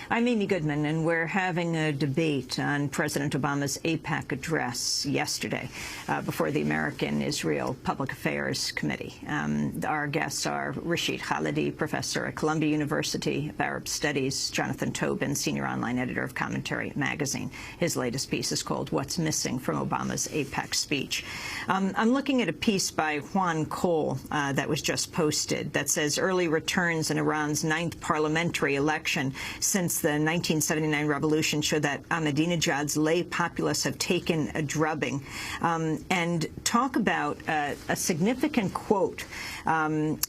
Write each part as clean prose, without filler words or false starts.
I'm Amy Goodman, and we're having a debate on President Obama's AIPAC address yesterday before the American-Israel Public Affairs Committee. Our guests are Rashid Khalidi, professor at Columbia University of Arab Studies, Jonathan Tobin, senior online editor of Commentary magazine. His latest piece is called What's Missing from Obama's AIPAC Speech. I'm looking at a piece by Juan Cole that was just posted that says early returns in Iran's 9th parliamentary election since the 1979 revolution show that Ahmadinejad's lay populace have taken a drubbing, and talk about a significant quote of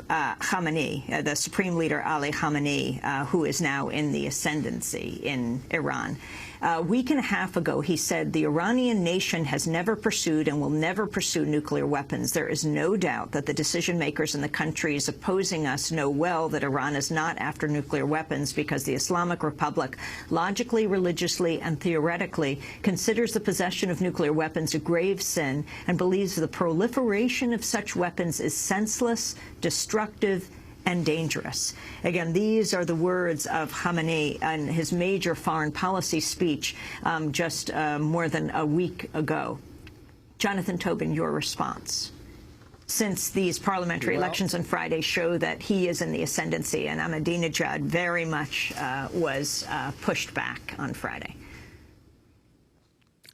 Khamenei, the Supreme Leader Ali Khamenei, who is now in the ascendancy in Iran. A week and a half ago, he said, "The Iranian nation has never pursued and will never pursue nuclear weapons. There is no doubt that the decision makers in the countries opposing us know well that Iran is not after nuclear weapons because the Islamic Republic logically, religiously, and theoretically considers the possession of nuclear weapons a grave sin and believes the proliferation of such weapons is senseless, destructive, and dangerous." Again, these are the words of Khamenei in his major foreign policy speech just more than a week ago. Jonathan Tobin, your response. Since these parliamentary elections on Friday show that he is in the ascendancy and Ahmadinejad very much was pushed back on Friday.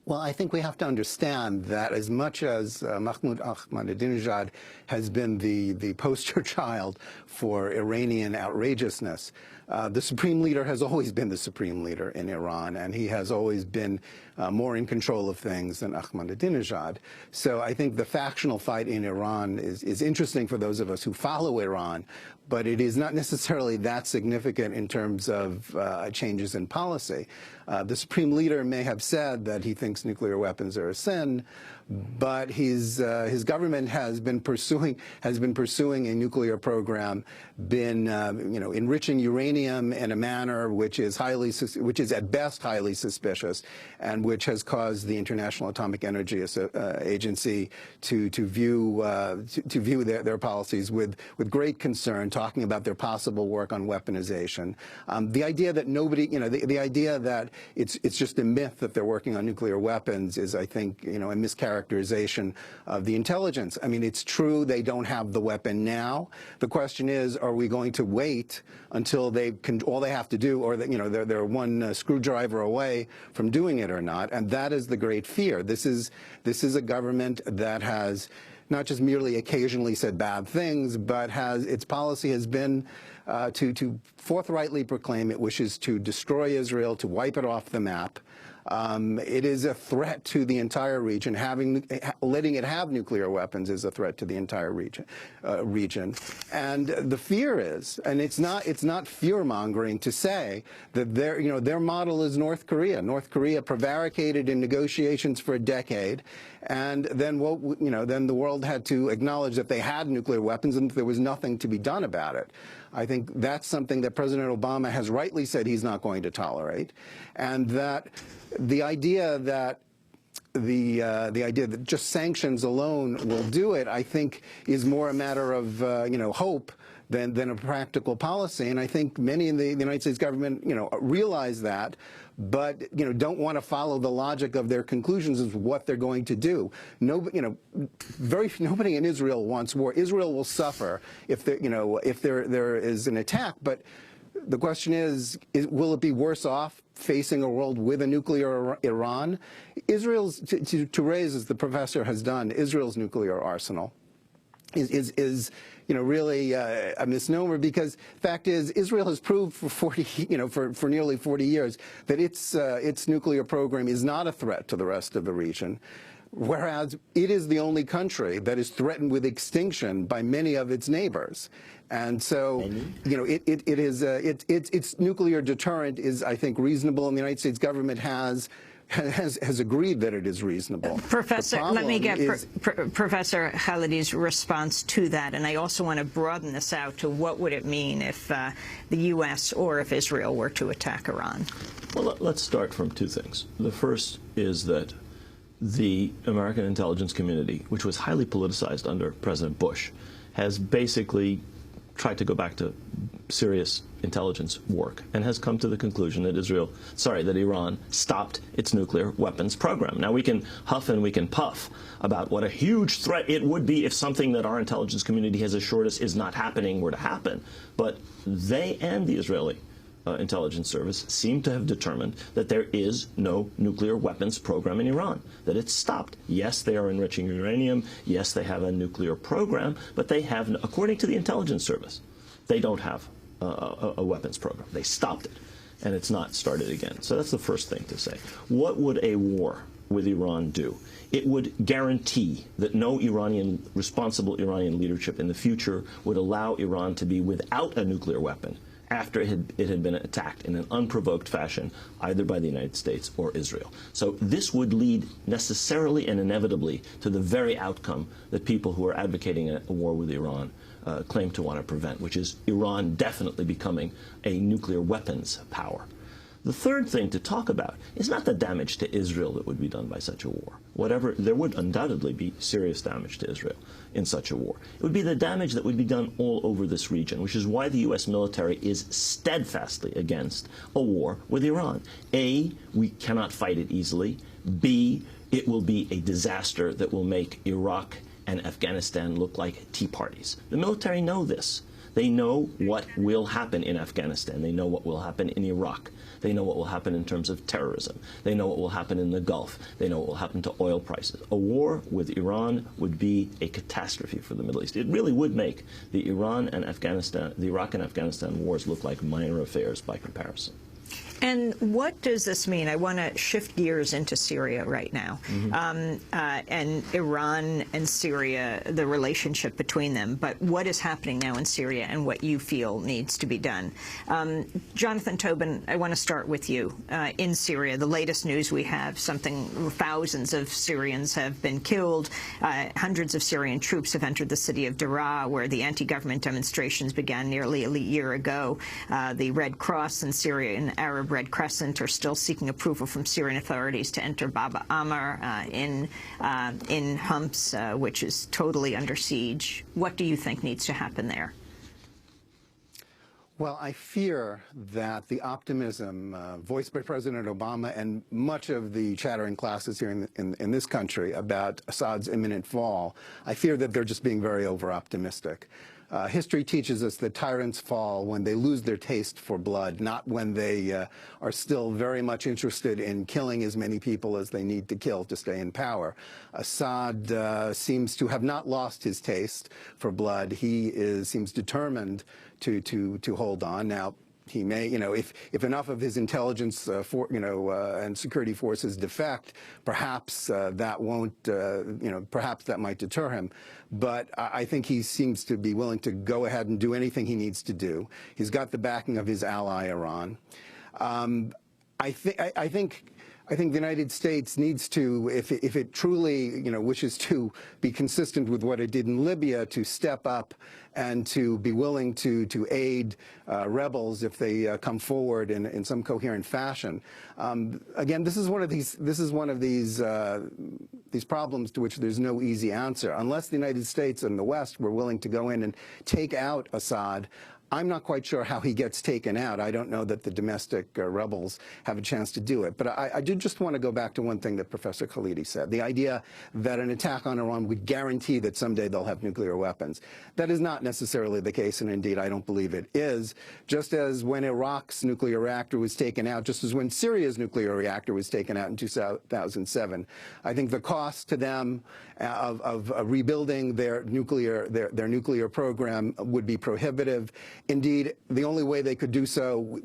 Well, I think we have to understand that as much as Mahmoud Ahmadinejad has been the poster child for Iranian outrageousness, the supreme leader has always been the supreme leader in Iran, and he has always been more in control of things than Ahmadinejad. So I think the factional fight in Iran is interesting for those of us who follow Iran, but it is not necessarily that significant in terms of changes in policy. The supreme leader may have said that he thinks nuclear weapons are a sin, but his government has been pursuing a nuclear program, been enriching uranium in a manner which is at best highly suspicious, and which has caused the International Atomic Energy Agency to view their policies with great concern, talking about their possible work on weaponization. The idea that the idea that it's just a myth that they're working on nuclear weapons is, I think, a mischaracterization of the intelligence. I mean, it's true they don't have the weapon now. The question is, are we going to wait until all they have to do, or they're one screwdriver away from doing it or not? And that is the great fear. This is a government that has not just merely occasionally said bad things, but its policy has been to forthrightly proclaim it wishes to destroy Israel, to wipe it off the map. It is a threat to the entire region. Letting it have nuclear weapons is a threat to the entire region. And the fear is, and it's not fear-mongering to say that their model is North Korea. North Korea prevaricated in negotiations for a decade, and then then the world had to acknowledge that they had nuclear weapons and there was nothing to be done about it. I think that's something that President Obama has rightly said he's not going to tolerate, and that the idea that just sanctions alone will do it, I think, is more a matter of hope than a practical policy. And I think many in the United States government realize that, but don't want to follow the logic of their conclusions of what they're going to do. Nobody in Israel wants war. Israel will suffer if there is an attack, but the question is will it be worse off facing a world with a nuclear Iran? To raise, as the professor has done, Israel's nuclear arsenal is really a misnomer, because the fact is Israel has proved for nearly 40 years that its nuclear program is not a threat to the rest of the region, whereas it is the only country that is threatened with extinction by many of its neighbors. And so, its nuclear deterrent is, I think, reasonable, and the United States government has agreed that it is reasonable. Professor, let me get Professor Khalidi's response to that, and I also want to broaden this out to what would it mean if the U.S. or if Israel were to attack Iran? Well, let's start from two things. The first is that the American intelligence community, which was highly politicized under President Bush, has basically tried to go back to serious intelligence work and has come to the conclusion that that Iran stopped its nuclear weapons program. Now, we can huff and we can puff about what a huge threat it would be if something that our intelligence community has assured us is not happening were to happen. But they and the Israeli intelligence service seem to have determined that there is no nuclear weapons program in Iran, that it's stopped. Yes, they are enriching uranium. Yes, they have a nuclear program, but they have, according to the intelligence service, they don't have a weapons program. They stopped it, and it's not started again. So that's the first thing to say. What would a war with Iran do? It would guarantee that no responsible Iranian leadership in the future would allow Iran to be without a nuclear weapon after it had been attacked in an unprovoked fashion, either by the United States or Israel. So this would lead necessarily and inevitably to the very outcome that people who are advocating a war with Iran claim to want to prevent, which is Iran definitely becoming a nuclear weapons power. The third thing to talk about is not the damage to Israel that would be done by such a war. There would undoubtedly be serious damage to Israel in such a war. It would be the damage that would be done all over this region, which is why the U.S. military is steadfastly against a war with Iran. A, we cannot fight it easily. B, it will be a disaster that will make Iraq and Afghanistan look like tea parties. The military know this. They know what will happen in Afghanistan. They know what will happen in Iraq. They know what will happen in terms of terrorism. They know what will happen in the Gulf. They know what will happen to oil prices. A war with Iran would be a catastrophe for the Middle East. It really would make the Iraq and Afghanistan wars look like minor affairs by comparison. And what does this mean? I want to shift gears into Syria right now. And Iran and Syria, the relationship between them. But what is happening now in Syria and what you feel needs to be done? Jonathan Tobin, I want to start with you. In Syria, the latest news we have, thousands of Syrians have been killed. Hundreds of Syrian troops have entered the city of Daraa, where the anti-government demonstrations began nearly a year ago. The Red Cross and Syria and Arab Red Crescent are still seeking approval from Syrian authorities to enter Baba Amr in Homs, which is totally under siege. What do you think needs to happen there? Well, I fear that the optimism voiced by President Obama and much of the chattering classes here in this country about Assad's imminent fall, I fear that they're just being very over-optimistic. History teaches us that tyrants fall when they lose their taste for blood, not when they are still very much interested in killing as many people as they need to kill to stay in power. Assad seems to have not lost his taste for blood. He seems determined to hold on. Now, he may, if enough of his intelligence, and security forces defect, perhaps that won't, perhaps that might deter him. But I think he seems to be willing to go ahead and do anything he needs to do. He's got the backing of his ally, Iran. I think the United States needs to, if it truly, wishes to be consistent with what it did in Libya, to step up and to be willing to aid rebels if they come forward in some coherent fashion. Again, this is one of these problems to which there's no easy answer. Unless the United States and the West were willing to go in and take out Assad, I'm not quite sure how he gets taken out. I don't know that the domestic rebels have a chance to do it. But I do just want to go back to one thing that Professor Khalidi said, the idea that an attack on Iran would guarantee that someday they'll have nuclear weapons. That is not necessarily the case, and indeed I don't believe it is. Just as when Iraq's nuclear reactor was taken out, just as when Syria's nuclear reactor was taken out in 2007, I think the cost to them of rebuilding their nuclear program would be prohibitive. Indeed, the only way they could do so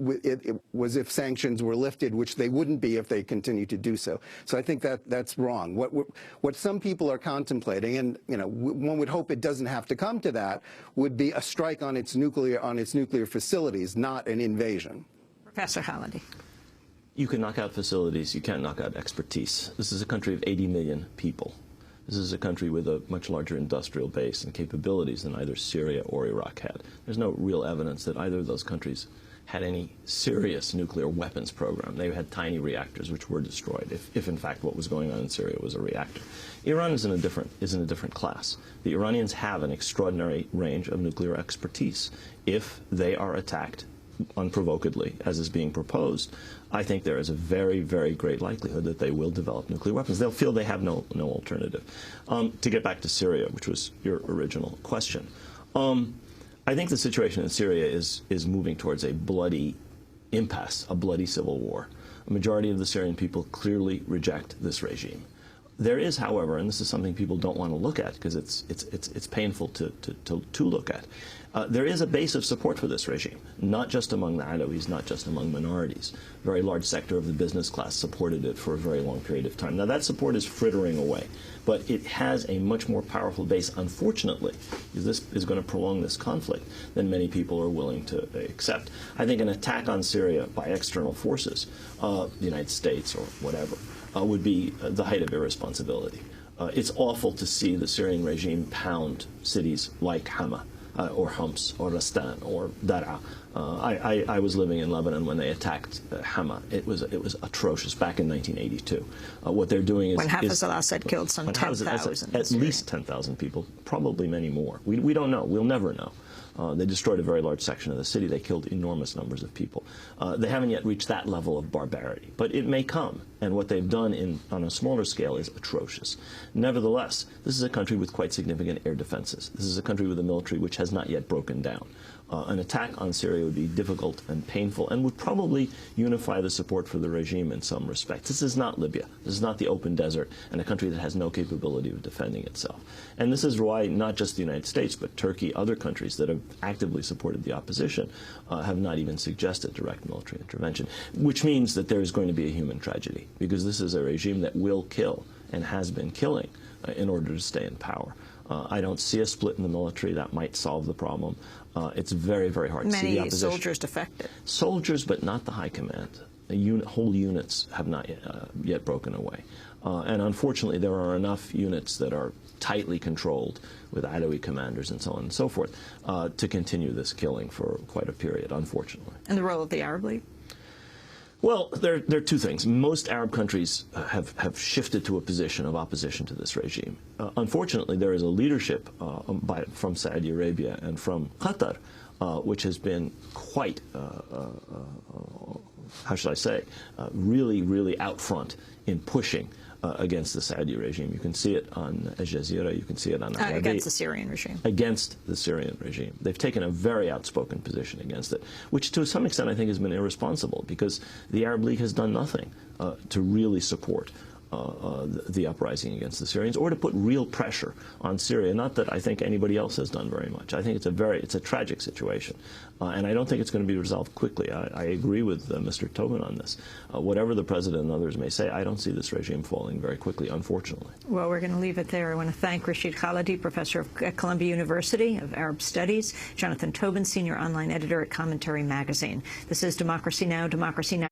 was if sanctions were lifted, which they wouldn't be if they continued to do so. So I think that's wrong. What some people are contemplating, and one would hope it doesn't have to come to that, would be a strike on its nuclear facilities, not an invasion. Professor Khalidi. You can knock out facilities. You can't knock out expertise. This is a country of 80 million people. This is a country with a much larger industrial base and capabilities than either Syria or Iraq had. There's no real evidence that either of those countries had any serious nuclear weapons program. They had tiny reactors which were destroyed, if in fact what was going on in Syria was a reactor. Iran is in a different class. The Iranians have an extraordinary range of nuclear expertise. if they are attacked unprovokedly, as is being proposed, I think there is a very, very great likelihood that they will develop nuclear weapons. They'll feel they have no alternative. To get back to Syria, which was your original question, I think the situation in Syria is moving towards a bloody impasse, a bloody civil war. A majority of the Syrian people clearly reject this regime. There is, however, and this is something people don't want to look at because it's painful to look at, there is a base of support for this regime, not just among the Alawis, not just among minorities. A very large sector of the business class supported it for a very long period of time. Now, that support is frittering away, but it has a much more powerful base, unfortunately, because this is going to prolong this conflict than many people are willing to accept. I think an attack on Syria by external forces, the United States or whatever, would be the height of irresponsibility. It's awful to see the Syrian regime pound cities like Hama, or Homs, or Rastan, or Daraa. I was living in Lebanon when they attacked Hama. It was atrocious back in 1982. What they're doing is... When Hafez al-Assad killed some 10,000. At least 10,000 people, probably many more. We don't know. We'll never know. They destroyed a very large section of the city. They killed enormous numbers of people. They haven't yet reached that level of barbarity, but it may come. And what they've done on a smaller scale is atrocious. Nevertheless, this is a country with quite significant air defenses. This is a country with a military which has not yet broken down. An attack on Syria would be difficult and painful and would probably unify the support for the regime in some respects. This is not Libya. This is not the open desert and a country that has no capability of defending itself. And this is why not just the United States, but Turkey, other countries that have actively supported the opposition, have not even suggested direct military intervention, which means that there is going to be a human tragedy, because this is a regime that will kill and has been killing in order to stay in power. I don't see a split in the military that might solve the problem. It's very, very hard to see the opposition. Many soldiers defected. Soldiers, but not the high command. Whole units have not yet broken away. And unfortunately, there are enough units that are tightly controlled with Alawi commanders and so on and so forth to continue this killing for quite a period, unfortunately. And the role of the Arab League? Well, there are two things. Most Arab countries have shifted to a position of opposition to this regime. Unfortunately, there is a leadership from Saudi Arabia and from Qatar, which has been quite, how should I say, really, really out front in pushing against the Saudi regime. You can see it on Al Jazeera, you can see it on against the Syrian regime. Against the Syrian regime. They've taken a very outspoken position against it, which to some extent I think has been irresponsible, because the Arab League has done nothing to really support the uprising against the Syrians, or to put real pressure on Syria. Not that I think anybody else has done very much. I think it's a tragic situation, and I don't think it's going to be resolved quickly. I agree with Mr. Tobin on this. Whatever the president and others may say, I don't see this regime falling very quickly, unfortunately. Well, we're going to leave it there. I want to thank Rashid Khalidi, professor at Columbia University of Arab Studies, Jonathan Tobin, senior online editor at Commentary Magazine. This is Democracy Now!, Democracy Now!